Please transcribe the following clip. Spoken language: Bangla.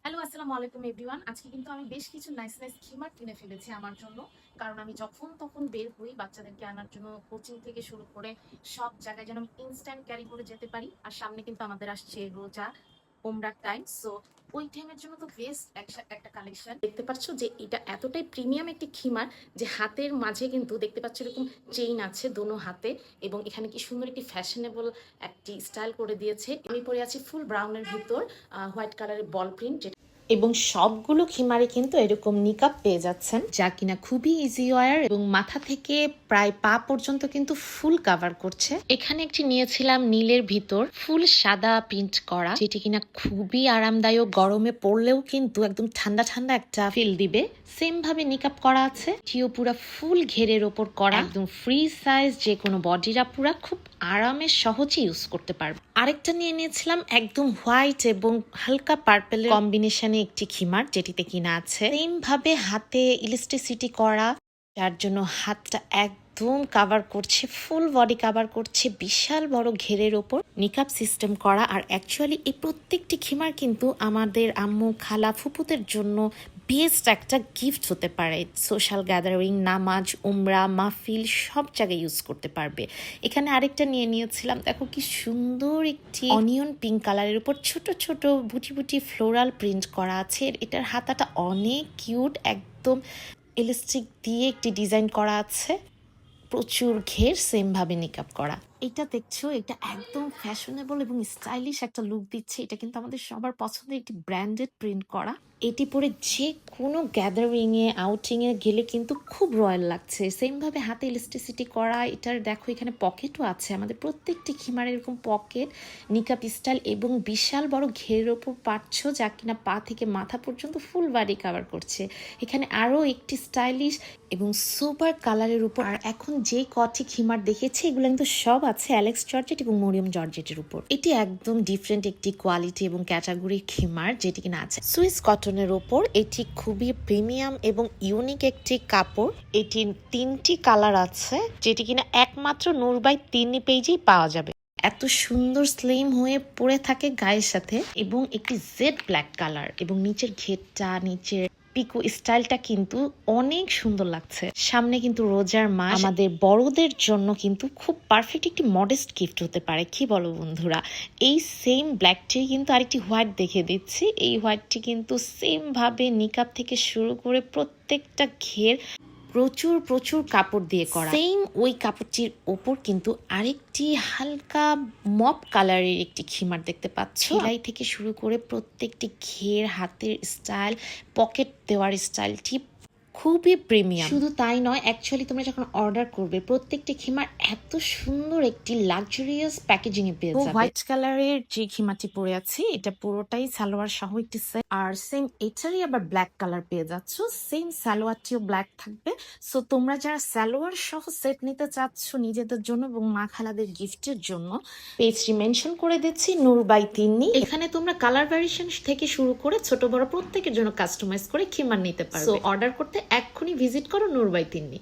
হ্যালো, আসসালামু আলাইকুম এভরিওয়ান। আজকে কিন্তু আমি বেশ কিছু নাইস নাইস খিমার কিনে ফেলেছি আমার জন্য। কারণ আমি যখন তখন বের হই বাচ্চাদেরকে আনার জন্য, কোচিং থেকে শুরু করে সব জায়গায় যেন আমি ইনস্ট্যান্ট ক্যারি করে যেতে পারি। আর সামনে কিন্তু আমাদের আসছে রোজা, ওমরার টাইম। সো ওই টাইমের জন্য তো বেস্ট একটা কালেকশন। দেখতে পাচ্ছ যে এটা এতটাই প্রিমিয়াম একটি খিমার যে হাতের মাঝে কিন্তু দেখতে পাচ্ছ এরকম চেইন আছে দোনো হাতে, এবং এখানে কি সুন্দর একটি ফ্যাশনেবল একটি স্টাইল করে দিয়েছে। আমি পরে আছি ফুল ব্রাউনের ভিতর হোয়াইট কালারের বল প্রিন্ট, এবং সবগুলো খিমারে কিন্তু এরকম নিকাব পেয়ে যাচ্ছেন, যা কিনা খুবই ইজি ওয়্যার এবং মাথা থেকে প্রায় পা পর্যন্ত কিন্তু ফুল কভার করছে। এখানে একটি নিয়েছিলাম নীলের ভিতর ফুল সাদা প্রিন্ট করা, যেটি কিনা খুবই আরামদায়ক, গরমে পড়লেও কিন্তু একদম ঠান্ডা ঠান্ডা একটা ফিল দিবে। সেম ভাবে নিকাব করা আছে, এটিও পুরো ফুল ঘেরের ওপর করা, একদম ফ্রি সাইজ, যে কোনো বডিরা পুরা খুব আরামে সহজে ইউজ করতে পারবে। আরেকটা নিয়ে নিয়েছিলাম একদম হোয়াইট এবং হালকা পার্পেলের কম্বিনেশনে একটি খিমার, যেটিতে কিনা আছে সেম ভাবে হাতে ইলাস্টিসিটি করা, যার জন্য হাতটা একদম কাভার করছে, ফুল বডি কাভার করছে, বিশাল বড় ঘেরের ওপর নিকাব সিস্টেম করা। আর অ্যাকচুয়ালি এই প্রত্যেকটি খিমার কিন্তু আমাদের আম্মু খালা ফুপুদের জন্য বেস্ট একটা গিফট হতে পারে। সোশ্যাল গ্যাদারিং, নামাজ, উমরা, মাহফিল সব জায়গায় ইউজ করতে পারবে। এখানে আরেকটা নিয়ে নিয়েছিলাম, দেখো কি সুন্দর একটি অনিয়ন পিঙ্ক কালারের উপর ছোট ছোট বুটি বুটি ফ্লোরাল প্রিন্ট করা আছে। এটার হাতাটা অনেক কিউট, একদম ইলাস্টিক দিয়ে একটি ডিজাইন করা আছে, প্রচুর ঘের, সেম ভাবে নিকাব করা। এটা দেখছো, এটা একদম ফ্যাশনেবল এবং স্টাইলিশ একটা লুক দিচ্ছে। এটা কিন্তু আমাদের সবার পছন্দের একটি ব্র্যান্ডেড প্রিন্ট করা। এটি পরে যে কোনো গ্যাদারিং এ, আউটিং এ গেলে কিন্তু খুব রয়্যাল লাগছে। সেম ভাবে হাতে ইলাস্টিসিটি করা। এটার দেখো এখানে পকেটও আছে, আমাদের প্রত্যেকটি খিমারে এরকম পকেট, নিকাব স্টাইল এবং বিশাল বড় ঘেরের ওপর পাচ্ছ, যা কিনা পা থেকে মাথা পর্যন্ত ফুল বডি কভার করছে। এখানে আরো একটি স্টাইলিশ এবং সুপার কালারের উপর। আর এখন যে কটি খিমার দেখেছি এগুলো কিন্তু সব আছে অ্যালেক্স জর্জেট এবং মরিয়ম জর্জেটের উপর। এটি একদম ডিফারেন্ট একটি কোয়ালিটি এবং ক্যাটাগরির খিমার, যেটি কিনা আছে সুইস কটনের উপর। এটি খুবই প্রিমিয়াম এবং ইউনিক একটি কাপড়। এটি 3টি কালার আছে, যেটি কিনা একমাত্র নূর বাই 3 পেজেই পাওয়া যাবে। এত সুন্দর স্লিম হয়ে পড়ে থাকে গায়ের সাথে, এবং একটি জেড ব্ল্যাক কালার, এবং নিচের ঘেরটা, নিচের পিকো স্টাইলটা কিন্তু অনেক সুন্দর লাগছে। সামনে কিন্তু রোজার মাস, আমাদের বড়দের জন্য কিন্তু খুব পারফেক্ট একটি মডেস্ট গিফট হতে পারে। কি বলো বন্ধুরা? এই সেম ব্ল্যাকটি কিন্তু আরেকটি হোয়াইট দেখে দিচ্ছি। এই হোয়াইটটি কিন্তু সেম ভাবে নিকাব থেকে শুরু করে প্রত্যেকটা ঘের প্রচুর প্রচুর কাপড় দিয়ে করা। সেম ওই কাপড়টির ওপর কিন্তু আরেকটি হালকা মপ কালারের একটি খিমার দেখতে পাচ্ছ। সেলাই থেকে শুরু করে প্রত্যেকটি ঘের, হাতের স্টাইল, পকেট দেওয়ার স্টাইলটি খুবই প্রিমিয়াম। শুধু তাই নয়, অ্যাকচুয়ালি তোমরা যখন অর্ডার করবে প্রত্যেকটি খিমার এত সুন্দর একটি লাক্সারিয়াস প্যাকেজিং এ পেয়ে যাবে। হোয়াইট কালারের যে খিমাটি পরে আছি এটা পুরোটাই সালোয়ার সহ একটি সেট, আর সেম এটারই আবার ব্ল্যাক কালার পেয়ে যাচ্ছ। সেম সালোয়ারটিও ব্ল্যাক থাকবে। সো তোমরা যারা সালোয়ার সহ সেট নিতে চাচ্ছ নিজেদের জন্য এবং মা খালাদের গিফটের জন্য, পেজটি মেনশন করে দিচ্ছি নূর বাই তিন্নি। এখানে তোমরা কালার ভ্যারিয়েশন থেকে শুরু করে ছোট বড় প্রত্যেকের জন্য কাস্টমাইজ করে খিমার নিতে পারবে। সো অর্ডার করতে এক্ষুনি ভিজিট করো নূর বাই তিন্নি।